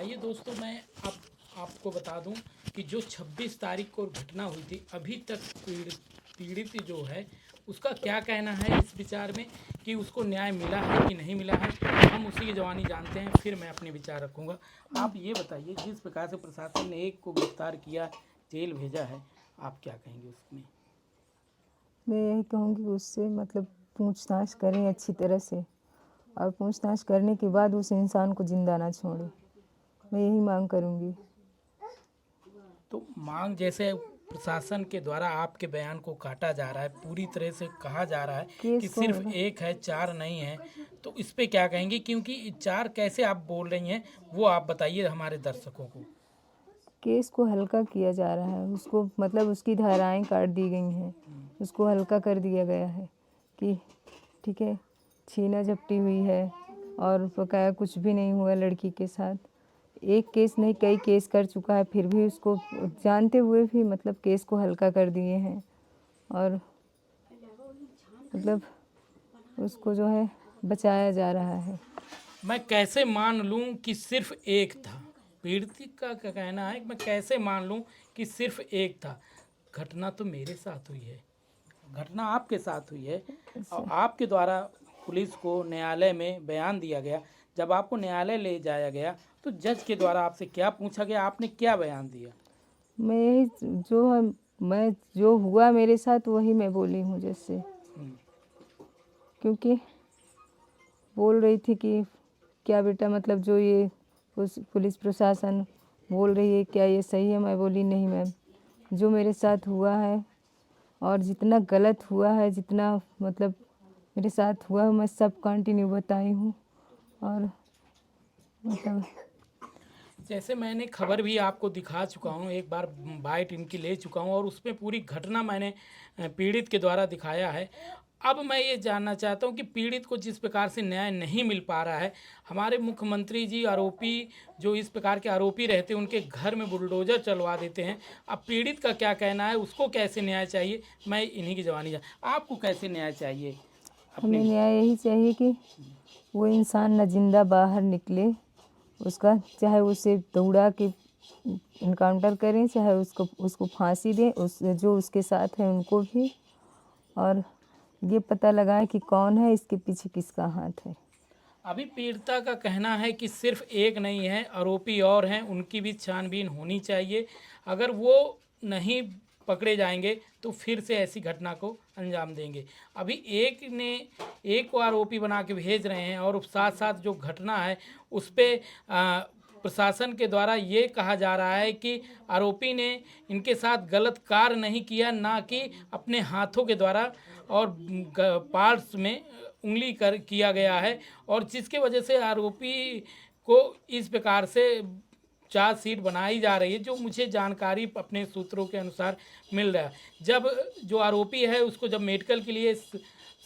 आइए दोस्तों, मैं आपको बता दूं कि जो 26 तारीख को घटना हुई थी, अभी तक पीड़ित जो है उसका क्या कहना है इस विचार में कि उसको न्याय मिला है कि नहीं मिला है। हम उसी की जवानी जानते हैं, फिर मैं अपने विचार रखूँगा। आप ये बताइए, जिस प्रकार से प्रशासन ने एक को गिरफ्तार किया, जेल भेजा है, आप क्या कहेंगे उसमें? मैं यही कहूँगी कि उससे मतलब पूछताछ करें अच्छी तरह से, और पूछताछ करने के बाद उस इंसान को ज़िंदा ना छोड़ें। मैं यही मांग करूँगी। तो मांग जैसे प्रशासन के द्वारा आपके बयान को काटा जा रहा है, पूरी तरह से कहा जा रहा है कि केस को सिर्फ एक है, चार नहीं है, तो इस पे क्या कहेंगे? क्योंकि चार कैसे आप बोल रही हैं, वो आप बताइए हमारे दर्शकों को। केस को हल्का किया जा रहा है। उसको मतलब उसकी धाराएं काट दी गई हैं, उसको हल्का कर दिया गया है कि ठीक है, छीना झपटी हुई है और बकाया कुछ भी नहीं हुआ लड़की के साथ। एक केस नहीं कई केस कर चुका है, फिर भी उसको जानते हुए भी मतलब केस को हल्का कर दिए हैं। और मतलब उसको जो है बचाया जा रहा है। मैं कैसे मान लूं कि सिर्फ एक था? पीड़ित का क्या कहना है कि मैं कैसे मान लूं कि सिर्फ एक था? घटना तो मेरे साथ हुई है, घटना आपके साथ हुई है, और ऐसे आपके द्वारा पुलिस को न्यायालय में बयान दिया गया। जब आपको न्यायालय ले जाया गया तो जज के द्वारा आपसे क्या पूछा गया, आपने क्या बयान दिया? मैं यही जो है मैं जो हुआ मेरे साथ वही मैं बोली हूँ। जैसे हम्म, क्योंकि बोल रही थी कि क्या बेटा मतलब जो ये पुलिस प्रशासन बोल रही है क्या ये सही है? मैं बोली नहीं मैम, जो मेरे साथ हुआ है और जितना गलत हुआ है, जितना मतलब मेरे साथ हुआ है, मैं सब कंटिन्यू बताई हूँ। और मतलब जैसे मैंने खबर भी आपको दिखा चुका हूँ, एक बार बाइट इनकी ले चुका हूँ और उसमें पूरी घटना मैंने पीड़ित के द्वारा दिखाया है। अब मैं ये जानना चाहता हूँ कि पीड़ित को जिस प्रकार से न्याय नहीं मिल पा रहा है, हमारे मुख्यमंत्री जी आरोपी जो इस प्रकार के आरोपी रहते हैं उनके घर में बुलडोजर चलवा देते हैं। अब पीड़ित का क्या कहना है, उसको कैसे न्याय चाहिए, मैं इन्हीं की जवानी आपको कैसे न्याय चाहिए अपने? हमें न्याय यही चाहिए कि वो इंसान न जिंदा बाहर निकले। उसका चाहे उसे दौड़ा के इनकाउंटर करें, चाहे उसको उसको फांसी दें, उस जो उसके साथ है उनको भी। और ये पता लगाएं कि कौन है, इसके पीछे किसका हाथ है। अभी पीड़िता का कहना है कि सिर्फ एक नहीं है, आरोपी और हैं, उनकी भी छानबीन होनी चाहिए। अगर वो नहीं पकड़े जाएंगे तो फिर से ऐसी घटना को अंजाम देंगे। अभी एक को आरोपी बना के भेज रहे हैं और साथ साथ जो घटना है उस पर प्रशासन के द्वारा ये कहा जा रहा है कि आरोपी ने इनके साथ गलत कार्य नहीं किया, ना कि अपने हाथों के द्वारा और पार्ट्स में उंगली कर किया गया है, और जिसके वजह से आरोपी को इस प्रकार से चार्जशीट बनाई जा रही है, जो मुझे जानकारी अपने सूत्रों के अनुसार मिल रहा है। जब जो आरोपी है उसको जब मेडिकल के लिए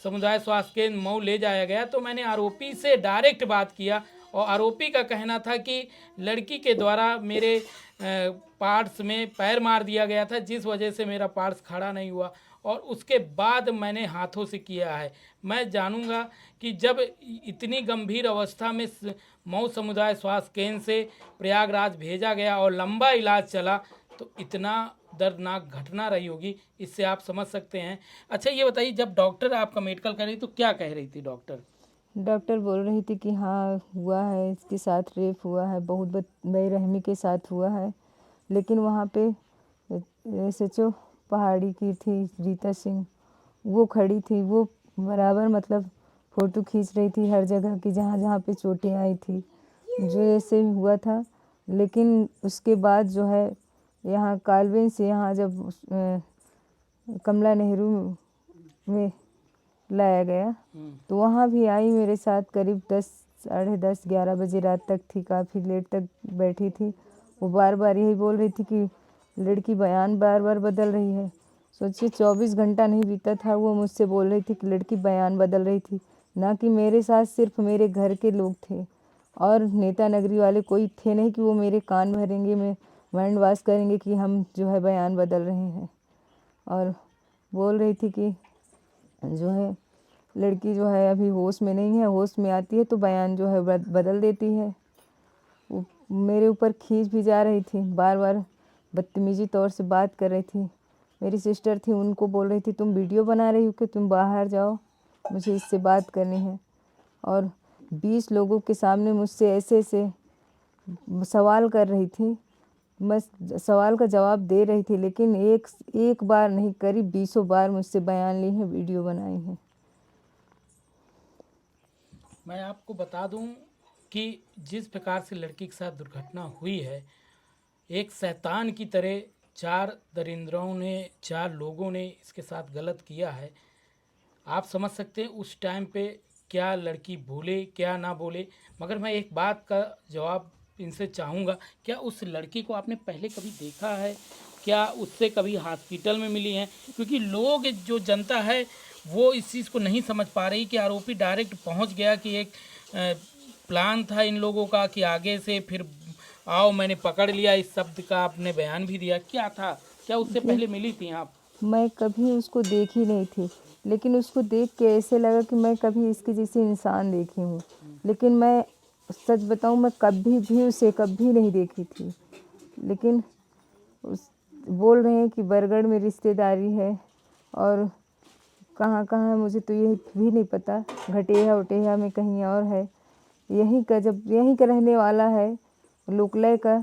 समुदाय स्वास्थ्य केंद्र मऊ ले जाया गया तो मैंने आरोपी से डायरेक्ट बात किया, और आरोपी का कहना था कि लड़की के द्वारा मेरे पार्ट्स में पैर मार दिया गया था, जिस वजह से मेरा पार्ट्स खड़ा नहीं हुआ, और उसके बाद मैंने हाथों से किया है। मैं जानूंगा कि जब इतनी गंभीर अवस्था में मऊ समुदाय स्वास्थ्य केंद्र से प्रयागराज भेजा गया और लंबा इलाज चला, तो इतना दर्दनाक घटना रही होगी, इससे आप समझ सकते हैं। अच्छा ये बताइए, जब डॉक्टर आपका मेडिकल कर रही तो क्या कह रही थी डॉक्टर? डॉक्टर बोल रही थी कि हाँ हुआ है, इसके साथ रेप हुआ है, बहुत बेरहमी के साथ हुआ है। लेकिन वहाँ पे एसएचओ पहाड़ी की थी रीता सिंह, वो खड़ी थी। वो बराबर मतलब फ़ोटो खींच रही थी हर जगह की, जहाँ जहाँ पे चोटें आई थी, जो ऐसे हुआ था। लेकिन उसके बाद जो है यहाँ कालबेन से यहाँ जब कमला नेहरू में लाया गया तो वहाँ भी आई मेरे साथ। करीब 10 साढ़े 10 11 बजे रात तक थी, काफ़ी लेट तक बैठी थी। वो बार बार यही बोल रही थी कि लड़की बयान बार बार बदल रही है। सोचिए 24 घंटा नहीं बीता था, वो मुझसे बोल रही थी कि लड़की बयान बदल रही थी। ना कि मेरे साथ सिर्फ मेरे घर के लोग थे और नेता नगरी वाले कोई थे नहीं कि वो मेरे कान भरेंगे, में माइंड वॉश करेंगे कि हम जो है बयान बदल रहे हैं। और बोल रही थी कि जो है लड़की जो है अभी होश में नहीं है, होश में आती है तो बयान जो है बदल देती है। वो मेरे ऊपर खींच भी जा रही थी, बार बार बदतमीजी तौर से बात कर रही थी। मेरी सिस्टर थी, उनको बोल रही थी तुम वीडियो बना रही हो कि तुम बाहर जाओ, मुझे इससे बात करनी है। और 20 लोगों के सामने मुझसे ऐसे ऐसे सवाल कर रही थी। मैं सवाल का जवाब दे रही थी, लेकिन एक बार नहीं, करीब 20 बार मुझसे बयान ली है, वीडियो बनाई है। मैं आपको बता दूं कि जिस प्रकार से लड़की के साथ दुर्घटना हुई है, एक शैतान की तरह 4 दरिंद्रों ने, 4 लोगों ने इसके साथ गलत किया है। आप समझ सकते हैं उस टाइम पे क्या लड़की बोले क्या ना बोले। मगर मैं एक बात का जवाब इनसे चाहूँगा, क्या उस लड़की को आपने पहले कभी देखा है? क्या उससे कभी हॉस्पिटल में मिली हैं? क्योंकि लोग, जो जनता है, वो इस चीज़ को नहीं समझ पा रही कि आरोपी डायरेक्ट पहुंच गया, कि एक प्लान था इन लोगों का कि आगे से फिर आओ मैंने पकड़ लिया, इस शब्द का आपने बयान भी दिया। क्या था? क्या उससे जी, पहले मिली थी आप? मैं कभी उसको देखी नहीं थी, लेकिन उसको देख के ऐसे लगा कि मैं कभी इसके जैसी इंसान देखी हूँ। लेकिन मैं सच बताऊँ, मैं कभी भी उसे कभी नहीं देखी थी। लेकिन उस बोल रहे हैं कि बरगढ़ में रिश्तेदारी है, और कहाँ कहाँ है मुझे तो ये भी नहीं पता। घटेहा उटेहा में कहीं और है। यहीं का रहने वाला है, लोकलय का,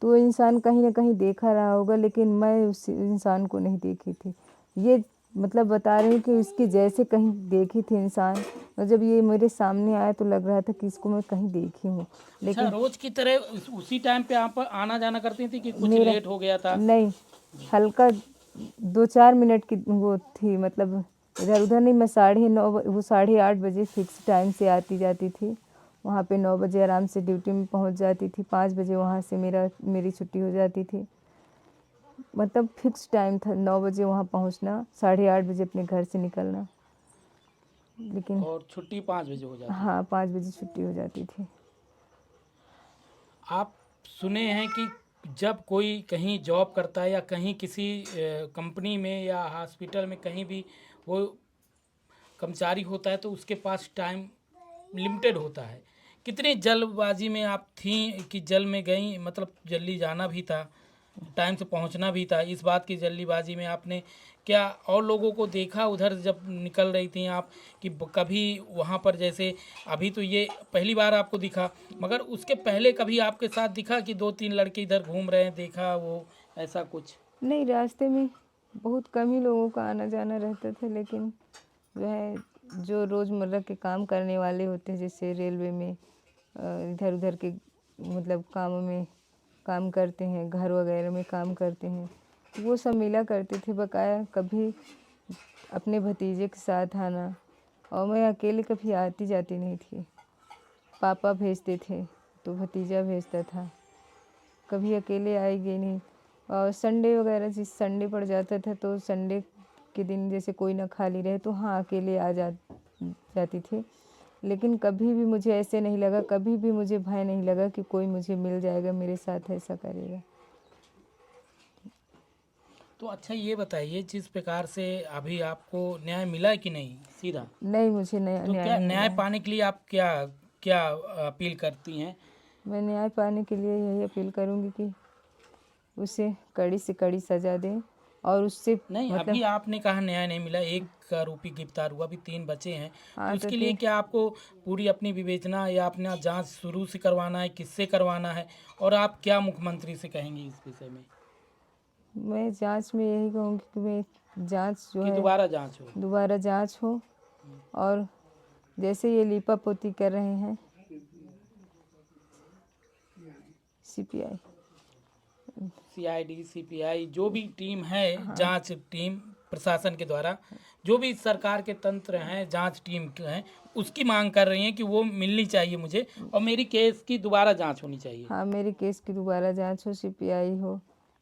तो इंसान कहीं ना कहीं देखा रहा होगा, लेकिन मैं उस इंसान को नहीं देखी थी। ये मतलब बता रही हूँ कि इसके जैसे कहीं देखी थी इंसान, और जब ये मेरे सामने आया तो लग रहा था कि इसको मैं कहीं देखी हूँ। अच्छा, लेकिन रोज की तरह उसी टाइम पे आप आना जाना करती थी कि कुछ मेरा लेट हो गया था? नहीं, हल्का 2-4 मिनट की वो थी, मतलब इधर उधर नहीं। मैं 9:30, वो 8:30 बजे फिक्स टाइम से आती जाती थी। वहाँ पे 9 बजे आराम से ड्यूटी में पहुँच जाती थी। 5 बजे वहाँ से मेरी छुट्टी हो जाती थी। मतलब फिक्स टाइम था 9 बजे वहाँ पहुँचना, 8:30 बजे अपने घर से निकलना। लेकिन और छुट्टी 5 बजे हो जाती थी? हाँ, 5 बजे छुट्टी हो जाती थी। आप सुने हैं कि जब कोई कहीं जॉब करता है या कहीं किसी कंपनी में या हॉस्पिटल में कहीं भी वो कर्मचारी होता है, तो उसके पास टाइम लिमिटेड होता है। कितनी जल्दबाजी में आप थी कि जल्द में गई, मतलब जल्दी जाना भी था, टाइम से पहुंचना भी था, इस बात की जल्दीबाजी में आपने क्या और लोगों को देखा उधर जब निकल रही थी आप, कि कभी वहाँ पर, जैसे अभी तो ये पहली बार आपको दिखा, मगर उसके पहले कभी आपके साथ दिखा कि 2-3 लड़के इधर घूम रहे हैं, देखा वो ऐसा कुछ? नहीं, रास्ते में बहुत कम ही लोगों का आना जाना रहता था, लेकिन जो है, जो रोज़मर्रा के काम करने वाले होते हैं, जैसे रेलवे में इधर उधर के मतलब कामों में काम करते हैं, घर वगैरह में काम करते हैं, वो सब मिला करते थे बकाया। कभी अपने भतीजे के साथ आना, और मैं अकेले कभी आती जाती नहीं थी। पापा भेजते थे तो भतीजा भेजता था, कभी अकेले आएगी नहीं। और संडे वगैरह, जिस संडे पड़ जाता था तो संडे के दिन जैसे कोई ना खाली रहे तो हाँ, अकेले जाती थी। लेकिन कभी भी मुझे ऐसे नहीं लगा, कभी भी मुझे भय नहीं लगा कि कोई मुझे मिल जाएगा, मेरे साथ ऐसा करेगा। तो अच्छा ये बताइए, जिस प्रकार से अभी आपको न्याय मिला कि नहीं सीधा? नहीं, मुझे तो न्याय क्या नहीं मिला न्याय है। पाने के लिए आप क्या क्या अपील करती हैं? मैं न्याय पाने के लिए यही अपील करूँगी कि उसे कड़ी से कड़ी सज़ा दें, और उससे नहीं, मतलब अभी आपने कहा न्याय नहीं मिला, एक आरोपी गिरफ्तार हुआ, अभी 3 बचे हैं, तो हाँ, तो उसके लिए क्या आपको पूरी अपनी विवेचना या अपना जांच शुरू से करवाना है, किससे करवाना है, और आप क्या मुख्यमंत्री से कहेंगी इस विषय में मैं जांच में यही कहूँगी कि मैं जांच जो कि है, दोबारा जांच हो? दोबारा जांच हो। और जैसे ये लीपापोती कर रहे हैं सीपीआई, सीआईडी, सीपीआई, जो भी टीम है, हाँ, जांच टीम प्रशासन के द्वारा, जो भी सरकार के तंत्र हैं, जांच टीम के हैं, उसकी मांग कर रही हैं कि वो मिलनी चाहिए मुझे, और मेरी केस की दोबारा जांच होनी चाहिए। हाँ, मेरे केस की दोबारा जांच हो, सीपीआई हो,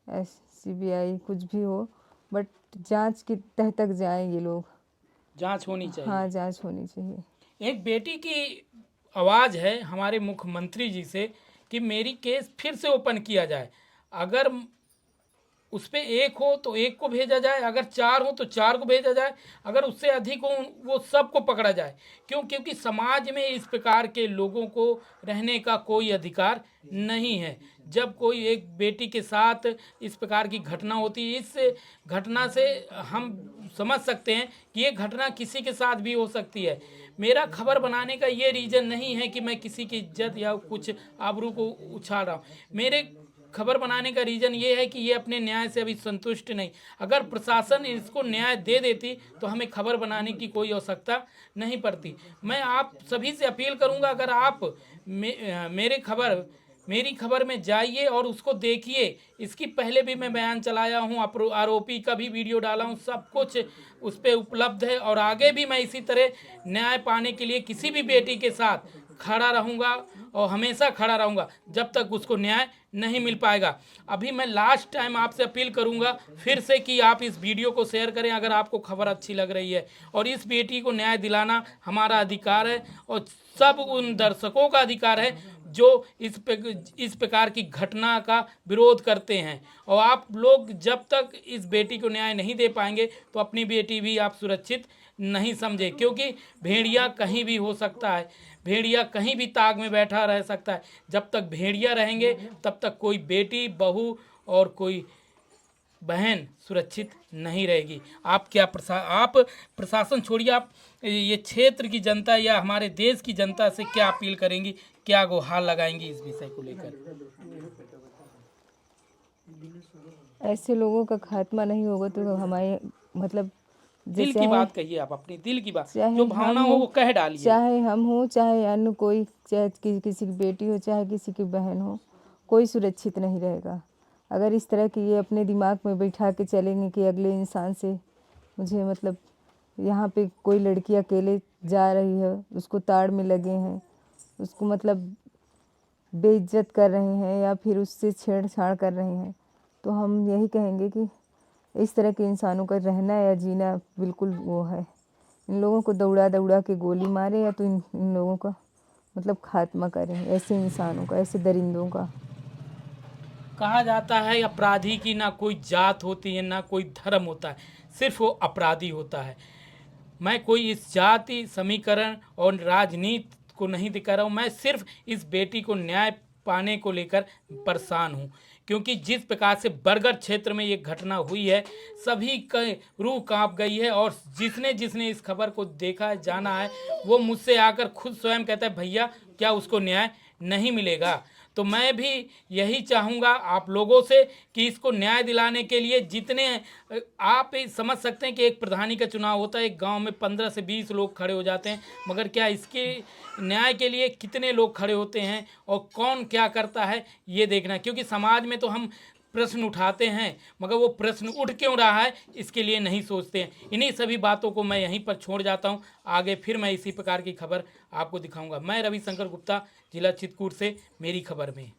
सीबीआई, कुछ भी हो, बट जांच की तह तक जाएं ये लोग। जांच होनी हाँ, चाहिए। जांच होनी चाहिए। एक बेटी की आवाज़ है हमारे मुख्यमंत्री जी से कि मेरी केस फिर से ओपन किया जाए। अगर उस पे एक हो तो एक को भेजा जाए, अगर 4 हो तो 4 को भेजा जाए, अगर उससे अधिक हो वो सबको पकड़ा जाए। क्यों? क्योंकि समाज में इस प्रकार के लोगों को रहने का कोई अधिकार नहीं है। जब कोई एक बेटी के साथ इस प्रकार की घटना होती है, इस घटना से हम समझ सकते हैं कि ये घटना किसी के साथ भी हो सकती है। मेरा खबर बनाने का ये रीज़न नहीं है कि मैं किसी की इज्जत या कुछ आबरू को उछाल रहा हूँ। मेरे खबर बनाने का रीज़न ये है कि ये अपने न्याय से अभी संतुष्ट नहीं। अगर प्रशासन इसको न्याय दे देती तो हमें खबर बनाने की कोई आवश्यकता नहीं पड़ती। मैं आप सभी से अपील करूंगा, अगर आप मेरी खबर में जाइए और उसको देखिए। इसकी पहले भी मैं बयान चलाया हूँ, आरोपी का भी वीडियो डाला हूँ, सब कुछ उस पर उपलब्ध है। और आगे भी मैं इसी तरह न्याय पाने के लिए किसी भी बेटी के साथ खड़ा रहूँगा और हमेशा खड़ा रहूँगा जब तक उसको न्याय नहीं मिल पाएगा। अभी मैं लास्ट टाइम आपसे अपील करूँगा फिर से कि आप इस वीडियो को शेयर करें अगर आपको खबर अच्छी लग रही है। और इस बेटी को न्याय दिलाना हमारा अधिकार है और सब उन दर्शकों का अधिकार है जो इस प्रकार की घटना का विरोध करते हैं। और आप लोग जब तक इस बेटी को न्याय नहीं दे पाएंगे तो अपनी बेटी भी आप सुरक्षित नहीं समझे, क्योंकि भेड़िया कहीं भी हो सकता है, भेड़िया कहीं भी ताक में बैठा रह सकता है। जब तक भेड़िया रहेंगे तब तक कोई बेटी, बहू और कोई बहन सुरक्षित नहीं रहेगी। आप प्रशासन छोड़िए, आप ये क्षेत्र की जनता या हमारे देश की जनता से क्या अपील करेंगी, क्या गुहार लगाएंगी इस विषय को लेकर? ऐसे लोगों का खात्मा नहीं होगा तो हमारे मतलब दिल की बात कहिए, आप अपनी दिल की बात, चाहे जो भावना हम हो वो कह डालिए। चाहे हम हो, चाहे अन्य कोई, चाहे किसी की बेटी हो, चाहे किसी की बहन हो, कोई सुरक्षित नहीं रहेगा। अगर इस तरह की ये अपने दिमाग में बैठा के चलेंगे कि अगले इंसान से मुझे मतलब यहाँ पे कोई लड़की अकेले जा रही है, उसको ताड़ में लगे हैं, उसको मतलब बेइज्जत कर रहे हैं या फिर उससे छेड़छाड़ कर रहे हैं, तो हम यही कहेंगे कि इस तरह के इंसानों का रहना या जीना बिल्कुल वो है। इन लोगों को दौड़ा दौड़ा के गोली मारे या तो इन लोगों का मतलब खात्मा करें, ऐसे इंसानों का, ऐसे दरिंदों का। कहा जाता है अपराधी की ना कोई जात होती है ना कोई धर्म होता है, सिर्फ वो अपराधी होता है। मैं कोई इस जाति समीकरण और राजनीति को नहीं दिखा रहा हूँ, मैं सिर्फ इस बेटी को न्याय पाने को लेकर परेशान हूँ। क्योंकि जिस प्रकार से बरगढ़ क्षेत्र में ये घटना हुई है, सभी का रूह कांप गई है। और जिसने जिसने इस खबर को देखा है, जाना है, वो मुझसे आकर खुद स्वयं कहता है भैया क्या उसको न्याय नहीं मिलेगा। तो मैं भी यही चाहूँगा आप लोगों से कि इसको न्याय दिलाने के लिए जितने आप समझ सकते हैं कि एक प्रधानी का चुनाव होता है, एक गांव में 15 से 20 लोग खड़े हो जाते हैं, मगर क्या इसके न्याय के लिए कितने लोग खड़े होते हैं और कौन क्या करता है ये देखना। क्योंकि समाज में तो हम प्रश्न उठाते हैं, मगर वो प्रश्न उठ क्यों रहा है इसके लिए नहीं सोचते हैं। इन्हीं सभी बातों को मैं यहीं पर छोड़ जाता हूं। आगे फिर मैं इसी प्रकार की खबर आपको दिखाऊंगा। मैं रविशंकर गुप्ता, जिला चित्रकूट से, मेरी खबर में।